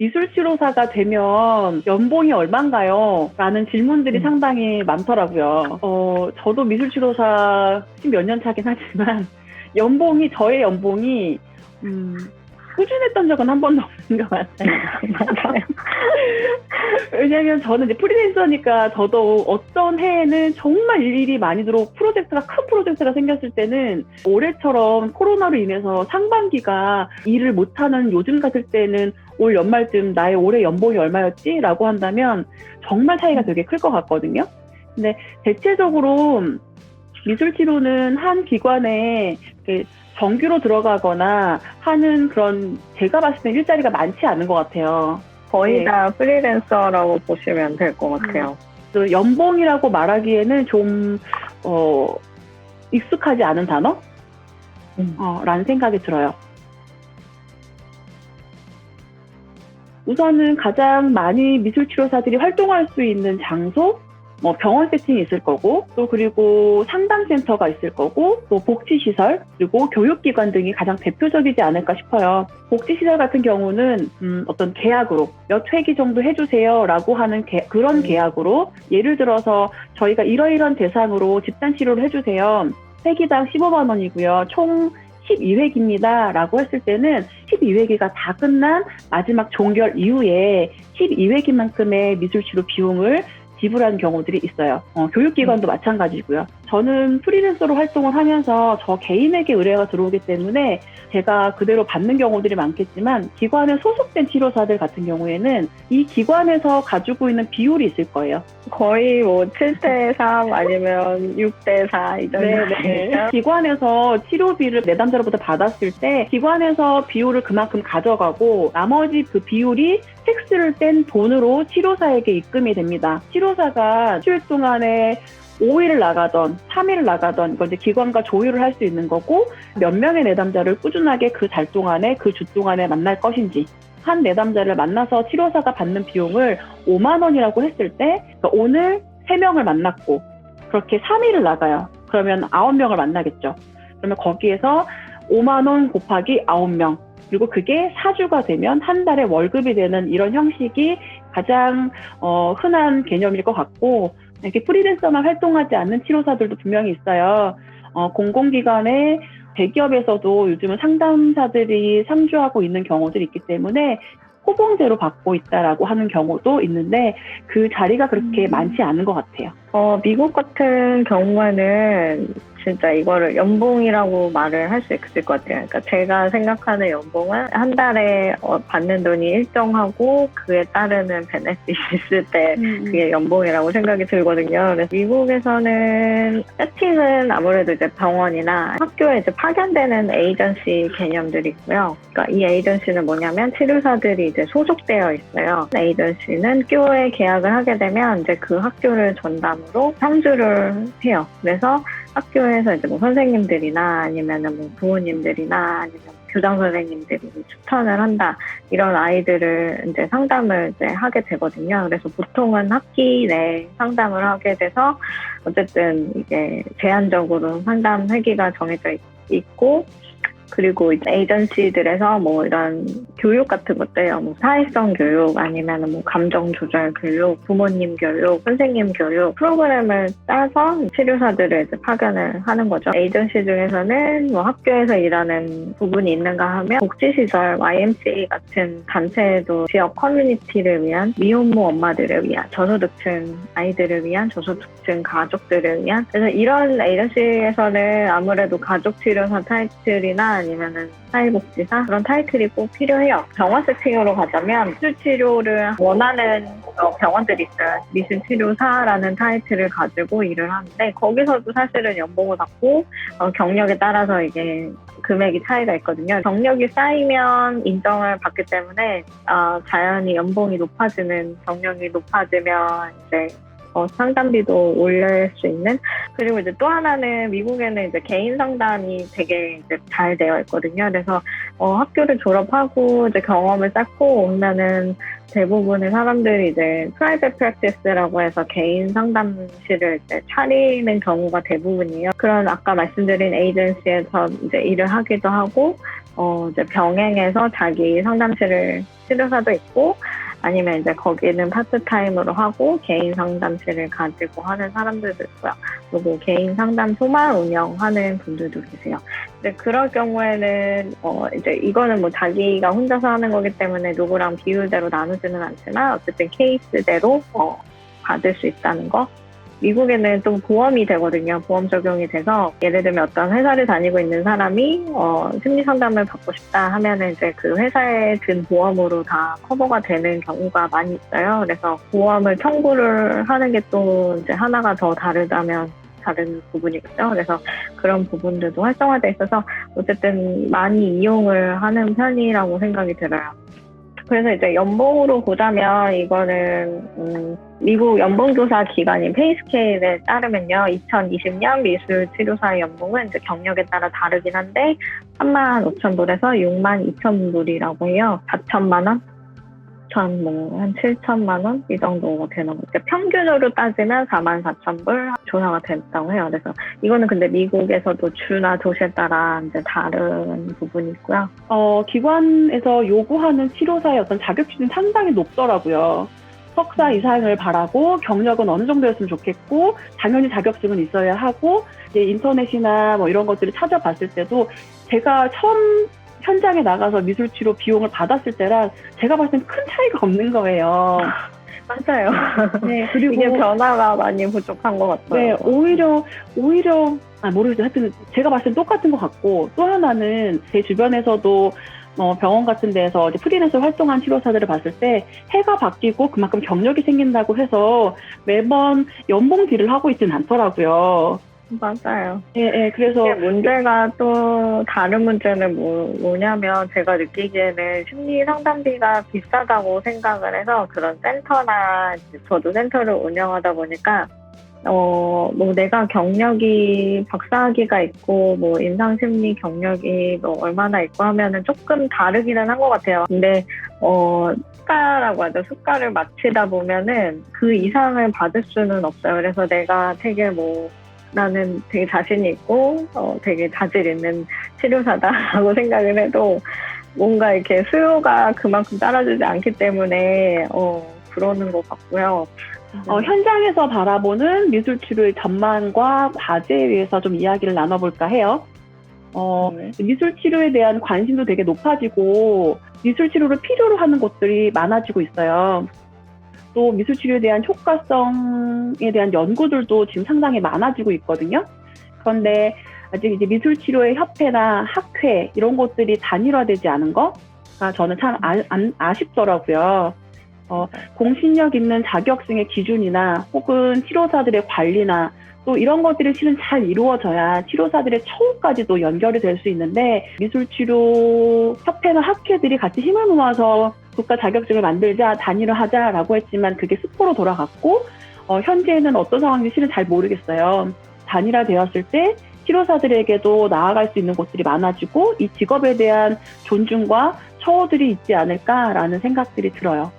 미술치료사가 되면 연봉이 얼마인가요? 라는 질문들이 상당히 많더라고요. 저도 미술치료사 10몇 년 차긴 하지만 저의 연봉이 꾸준했던 적은 한 번도 없는 것 같아요. 맞아요. 왜냐면 저는 이제 프리랜서니까 저도 어떤 해에는 정말 일이 많이 들어오고 큰 프로젝트가 생겼을 때는 올해처럼 코로나로 인해서 상반기가 일을 못하는 요즘 같을 때는 올 연말쯤 나의 올해 연봉이 얼마였지? 라고 한다면 정말 차이가 되게 클 것 같거든요. 근데 대체적으로 미술치료는 한 기관에 정규로 들어가거나 하는 그런 제가 봤을 때 일자리가 많지 않은 것 같아요. 거의 다 프리랜서라고 보시면 될 것 같아요. 연봉이라고 말하기에는 좀 익숙하지 않은 단어? 라는 생각이 들어요. 우선은 가장 많이 미술치료사들이 활동할 수 있는 장소, 병원 세팅이 있을 거고, 또 그리고 상담센터가 있을 거고, 또 복지시설, 그리고 교육기관 등이 가장 대표적이지 않을까 싶어요. 복지시설 같은 경우는 어떤 계약으로 몇 회기 정도 해주세요 라고 하는 그런 계약으로, 예를 들어서 저희가 이러이런 대상으로 집단치료를 해주세요. 회기당 15만 원이고요. 총 12회기입니다 라고 했을 때는 12회기가 다 끝난 마지막 종결 이후에 12회기만큼의 미술치료 비용을 지불하는 경우들이 있어요. 교육기관도 마찬가지고요. 저는 프리랜서로 활동을 하면서 저 개인에게 의뢰가 들어오기 때문에 제가 그대로 받는 경우들이 많겠지만 기관에 소속된 치료사들 같은 경우에는 이 기관에서 가지고 있는 비율이 있을 거예요. 거의 뭐 7대3 아니면 6대4 이 정도. 네. 기관에서 치료비를 내담자로부터 받았을 때 기관에서 비율을 그만큼 가져가고 나머지 그 비율이 텍스를 뗀 돈으로 치료사에게 입금이 됩니다. 치료사가 일주일 동안에 5일을 나가던 3일을 나가던 이걸 이제 기관과 조율을 할 수 있는 거고, 몇 명의 내담자를 꾸준하게 그 달 동안에 그 주 동안에 만날 것인지, 한 내담자를 만나서 치료사가 받는 비용을 5만 원이라고 했을 때, 그러니까 오늘 3명을 만났고 그렇게 3일을 나가요. 그러면 9명을 만나겠죠. 그러면 거기에서 5만 원 곱하기 9명, 그리고 그게 4주가 되면 한 달에 월급이 되는 이런 형식이 가장 흔한 개념일 것 같고, 이렇게 프리랜서만 활동하지 않는 치료사들도 분명히 있어요. 공공기관의 대기업에서도 요즘은 상담사들이 상주하고 있는 경우들이 있기 때문에 호봉제로 받고 있다라고 하는 경우도 있는데 그 자리가 그렇게 많지 않은 것 같아요. 미국 같은 경우에는 진짜 이거를 연봉이라고 말을 할 수 있을 것 같아요. 그러니까 제가 생각하는 연봉은 한 달에 받는 돈이 일정하고 그에 따르는 베네핏이 있을 때 그게 연봉이라고 생각이 들거든요. 그래서 미국에서는 세팅은 아무래도 이제 병원이나 학교에 이제 파견되는 에이전시 개념들이 있고요. 그러니까 이 에이전시는 뭐냐면 치료사들이 이제 소속되어 있어요. 에이전시는 학교에 계약을 하게 되면 이제 그 학교를 전담으로 상주를 해요. 그래서 학교에서 이제 뭐 선생님들이나 아니면은 뭐 부모님들이나 아니면 교장 선생님들이 추천을 한다. 이런 아이들을 이제 상담을 이제 하게 되거든요. 그래서 보통은 학기 내 상담을 하게 돼서 어쨌든 이게 제한적으로 상담 회기가 정해져 있고, 그리고 이제 에이전시들에서 뭐 이런 교육 같은 것들, 뭐 사회성 교육 아니면 뭐 감정 조절 교육, 부모님 교육, 선생님 교육 프로그램을 짜서 치료사들을 이제 파견을 하는 거죠. 에이전시 중에서는 뭐 학교에서 일하는 부분이 있는가 하면 복지시설, YMCA 같은 단체에도 지역 커뮤니티를 위한 미혼모 엄마들을 위한 저소득층 아이들을 위한 저소득층 가족들을 위한, 그래서 이런 에이전시에서는 아무래도 가족치료사 타이틀이나 아니면은 사회복지사 그런 타이틀이 꼭 필요해요. 병원 세팅으로 가자면 미술치료를 원하는 병원들이 있어요. 미술치료사라는 타이틀을 가지고 일을 하는데 거기서도 사실은 연봉을 받고 경력에 따라서 이게 금액이 차이가 있거든요. 경력이 쌓이면 인정을 받기 때문에 자연히 연봉이 높아지는, 경력이 높아지면 이제 상담비도 올릴 수 있는. 그리고 이제 또 하나는 미국에는 이제 개인 상담이 되게 이제 잘 되어 있거든요. 그래서 학교를 졸업하고 이제 경험을 쌓고 오면은 대부분의 사람들이 이제 프라이빗 프랙티스라고 해서 개인 상담실을 이제 차리는 경우가 대부분이에요. 그런 아까 말씀드린 에이전시에서 이제 일을 하기도 하고 이제 병행해서 자기 상담실을 치료사도 있고, 아니면 이제 거기는 파트타임으로 하고 개인 상담실을 가지고 하는 사람들도 있고요. 그리고 개인 상담소만 운영하는 분들도 계세요. 근데 그럴 경우에는 이제 이거는 뭐 자기가 혼자서 하는 거기 때문에 누구랑 비율대로 나누지는 않지만 어쨌든 케이스대로 받을 수 있다는 거. 미국에는 좀 보험이 되거든요. 보험 적용이 돼서 예를 들면 어떤 회사를 다니고 있는 사람이 심리 상담을 받고 싶다 하면은 이제 그 회사에 든 보험으로 다 커버가 되는 경우가 많이 있어요. 그래서 보험을 청구를 하는 게 또 이제 하나가 더 다르다면 다른 부분이겠죠. 그래서 그런 부분들도 활성화돼 있어서 어쨌든 많이 이용을 하는 편이라고 생각이 들어요. 그래서 이제 연봉으로 보자면 이거는 미국 연봉조사 기관인 페이스케일에 따르면요, 2020년 미술치료사의 연봉은 이제 경력에 따라 다르긴 한데 35,000불에서 62,000불이라고 해요. 4천만 원? 한 7천만 원? 이 정도 되는 거죠. 평균으로 따지면 44,000불 조사가 됐다고 해요. 그래서 이거는 근데 미국에서도 주나 도시에 따라 이제 다른 부분이 있고요. 기관에서 요구하는 치료사의 어떤 자격증이 상당히 높더라고요. 석사 이상을 바라고 경력은 어느 정도였으면 좋겠고 당연히 자격증은 있어야 하고 이제 인터넷이나 뭐 이런 것들을 찾아봤을 때도 제가 처음 현장에 나가서 미술치료 비용을 받았을 때랑 제가 봤을 땐 큰 차이가 없는 거예요. 맞아요. 네, 그리고 이게 변화가 많이 부족한 것 같아요. 네, 오히려 모르겠어요. 하여튼 제가 봤을 땐 똑같은 것 같고 또 하나는 제 주변에서도 병원 같은 데서 이제 프리랜서 활동한 치료사들을 봤을 때 해가 바뀌고 그만큼 경력이 생긴다고 해서 매번 연봉 딜을 하고 있지는 않더라고요. 맞아요. 예, 그래서 문제가 또 다른 문제는 뭐냐면 제가 느끼기에는 심리 상담비가 비싸다고 생각을 해서 그런 센터나 저도 센터를 운영하다 보니까 뭐 내가 경력이 박사학위가 있고 뭐 임상심리 경력이 뭐 얼마나 있고 하면은 조금 다르기는 한 것 같아요. 근데 수가라고 하죠. 수가를 맞추다 보면은 그 이상을 받을 수는 없어요. 그래서 내가 되게 나는 되게 자신 있고 되게 자질 있는 치료사다라고 생각을 해도 뭔가 이렇게 수요가 그만큼 따라주지 않기 때문에 그러는 것 같고요. 현장에서 바라보는 미술치료의 전망과 과제에 대해서 좀 이야기를 나눠볼까 해요. 미술치료에 대한 관심도 되게 높아지고 미술치료를 필요로 하는 곳들이 많아지고 있어요. 또 미술치료에 대한 효과성에 대한 연구들도 지금 상당히 많아지고 있거든요. 그런데 아직 이제 미술치료의 협회나 학회 이런 것들이 단일화되지 않은 거가 저는 참 아쉽더라고요. 공신력 있는 자격증의 기준이나 혹은 치료사들의 관리나 또 이런 것들이 실은 잘 이루어져야 치료사들의 처우까지도 연결이 될 수 있는데 미술치료 협회나 학회들이 같이 힘을 모아서 국가 자격증을 만들자, 단일화하자라고 했지만 그게 수포로 돌아갔고 현재는 어떤 상황인지 실은 잘 모르겠어요. 단일화되었을 때 치료사들에게도 나아갈 수 있는 곳들이 많아지고 이 직업에 대한 존중과 처우들이 있지 않을까라는 생각들이 들어요.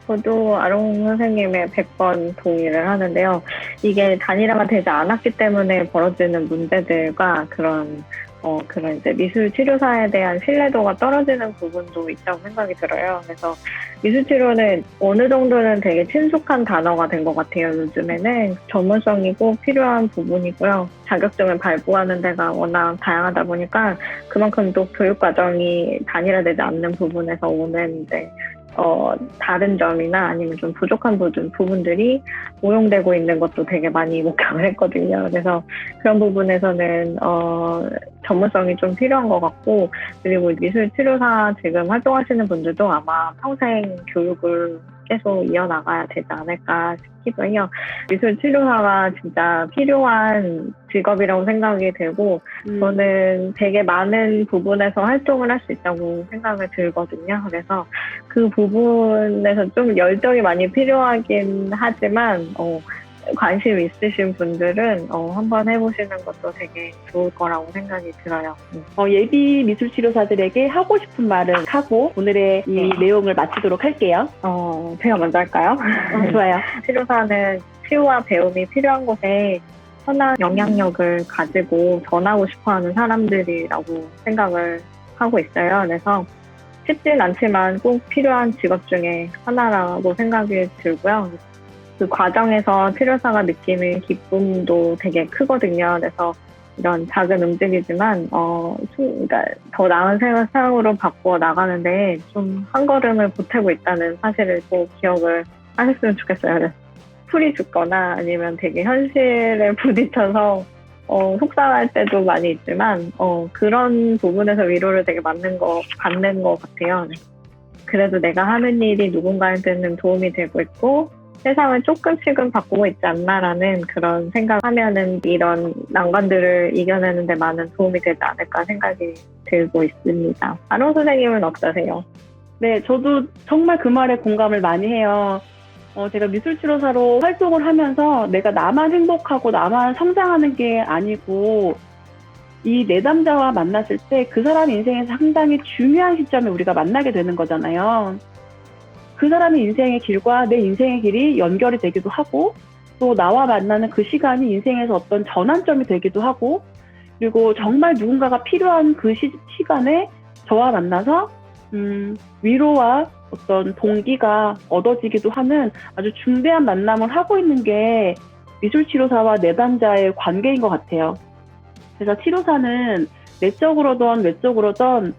저도 아롱 선생님의 100번 동의를 하는데요. 이게 단일화가 되지 않았기 때문에 벌어지는 문제들과 그런 이제 미술 치료사에 대한 신뢰도가 떨어지는 부분도 있다고 생각이 들어요. 그래서 미술 치료는 어느 정도는 되게 친숙한 단어가 된 것 같아요. 요즘에는 전문성이고 필요한 부분이고요. 자격증을 발부하는 데가 워낙 다양하다 보니까 그만큼 또 교육 과정이 단일화되지 않는 부분에서 오는 이제 다른 점이나 아니면 좀 부족한 부분들이 오용되고 있는 것도 되게 많이 목격을 했거든요. 그래서 그런 부분에서는 전문성이 좀 필요한 것 같고, 그리고 미술 치료사 지금 활동하시는 분들도 아마 평생 교육을 계속 이어나가야 되지 않을까 싶기도 해요. 미술 치료사가 진짜 필요한 직업이라고 생각이 들고 저는 되게 많은 부분에서 활동을 할 수 있다고 생각을 들거든요. 그래서 그 부분에서 좀 열정이 많이 필요하긴 하지만 관심 있으신 분들은 한번 해보시는 것도 되게 좋을 거라고 생각이 들어요. 예비 미술치료사들에게 하고 싶은 말을 하고 오늘의 이 내용을 마치도록 할게요. 제가 먼저 할까요? 좋아요. 치료사는 치유와 배움이 필요한 곳에 선한 영향력을 가지고 전하고 싶어하는 사람들이라고 생각을 하고 있어요. 그래서 쉽진 않지만 꼭 필요한 직업 중에 하나라고 생각이 들고요. 그 과정에서 치료사가 느끼는 기쁨도 되게 크거든요. 그래서 이런 작은 움직이지만, 그러니까 더 나은 삶으로 바꾸어 나가는데 좀 한 걸음을 보태고 있다는 사실을 꼭 기억을 하셨으면 좋겠어요. 그래서 풀이 죽거나 아니면 되게 현실에 부딪혀서 속상할 때도 많이 있지만, 그런 부분에서 위로를 되게 받는 것 같아요. 그래도 내가 하는 일이 누군가한테는 도움이 되고 있고, 세상을 조금씩은 바꾸고 있지 않나라는 그런 생각하면은 이런 난관들을 이겨내는 데 많은 도움이 되지 않을까 생각이 들고 있습니다. 아론 선생님은 어떠세요? 네, 저도 정말 그 말에 공감을 많이 해요. 제가 미술치료사로 활동을 하면서 내가 나만 행복하고 나만 성장하는 게 아니고 이 내담자와 만났을 때 그 사람 인생에서 상당히 중요한 시점에 우리가 만나게 되는 거잖아요. 그 사람의 인생의 길과 내 인생의 길이 연결이 되기도 하고 또 나와 만나는 그 시간이 인생에서 어떤 전환점이 되기도 하고 그리고 정말 누군가가 필요한 그 시간에 저와 만나서 위로와 어떤 동기가 얻어지기도 하는 아주 중대한 만남을 하고 있는 게 미술치료사와 내담자의 관계인 것 같아요. 그래서 치료사는 내적으로든 외적으로든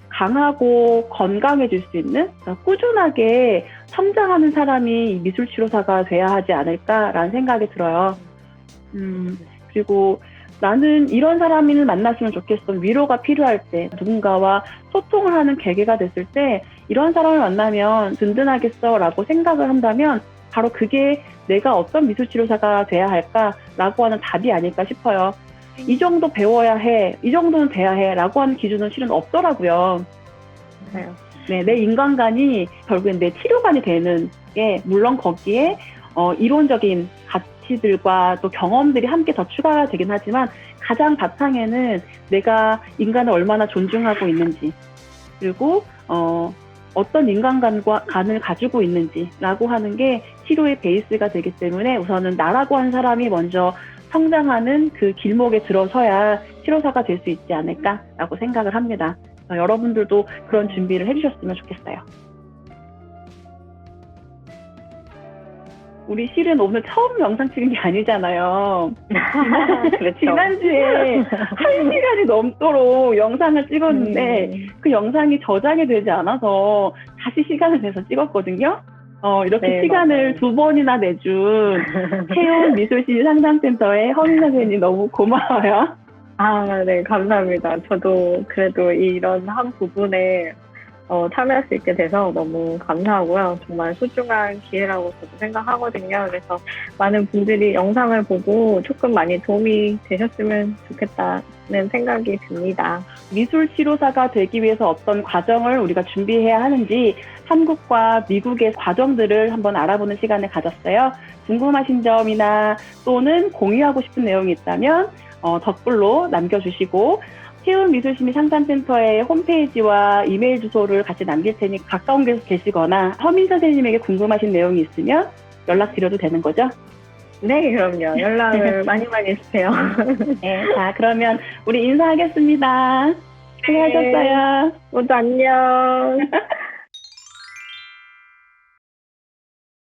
강하고 건강해질 수 있는 꾸준하게 성장하는 사람이 미술치료사가 돼야 하지 않을까라는 생각이 들어요. 그리고 나는 이런 사람을 만났으면 좋겠어. 위로가 필요할 때 누군가와 소통을 하는 계기가 됐을 때 이런 사람을 만나면 든든하겠어 라고 생각을 한다면 바로 그게 내가 어떤 미술치료사가 돼야 할까라고 하는 답이 아닐까 싶어요. 이 정도 배워야 해, 이 정도는 돼야 해 라고 하는 기준은 실은 없더라고요. 네, 내 인간관이 결국엔 내 치료관이 되는 게 물론 거기에 이론적인 가치들과 또 경험들이 함께 더 추가가 되긴 하지만 가장 바탕에는 내가 인간을 얼마나 존중하고 있는지 그리고 어떤 인간관을 가지고 있는지라고 하는 게 치료의 베이스가 되기 때문에 우선은 나라고 한 사람이 먼저 성장하는 그 길목에 들어서야 치료사가 될 수 있지 않을까라고 생각을 합니다. 여러분들도 그런 준비를 해주셨으면 좋겠어요. 우리 실은 오늘 처음 영상 찍은 게 아니잖아요. 그렇죠. 지난주에 1시간이 넘도록 영상을 찍었는데 그 영상이 저장이 되지 않아서 다시 시간을 내서 찍었거든요. 이렇게 네, 시간을 맞아요. 2번이나 내준 태운 미술실 상담센터의 허민 선생님 너무 고마워요. 네, 감사합니다. 저도 그래도 이런 한 부분에 참여할 수 있게 돼서 너무 감사하고요. 정말 소중한 기회라고 저도 생각하거든요. 그래서 많은 분들이 영상을 보고 조금 많이 도움이 되셨으면 좋겠다는 생각이 듭니다. 미술 치료사가 되기 위해서 어떤 과정을 우리가 준비해야 하는지 한국과 미국의 과정들을 한번 알아보는 시간을 가졌어요. 궁금하신 점이나 또는 공유하고 싶은 내용이 있다면 댓글로 남겨주시고 태움미술심리 상담센터의 홈페이지와 이메일 주소를 같이 남길 테니 가까운 곳에 계시거나 허민 선생님에게 궁금하신 내용이 있으면 연락드려도 되는 거죠? 네, 그럼요. 연락을 많이 해주세요. 네, 자 그러면 우리 인사하겠습니다. 수고하셨어요. 모두 안녕.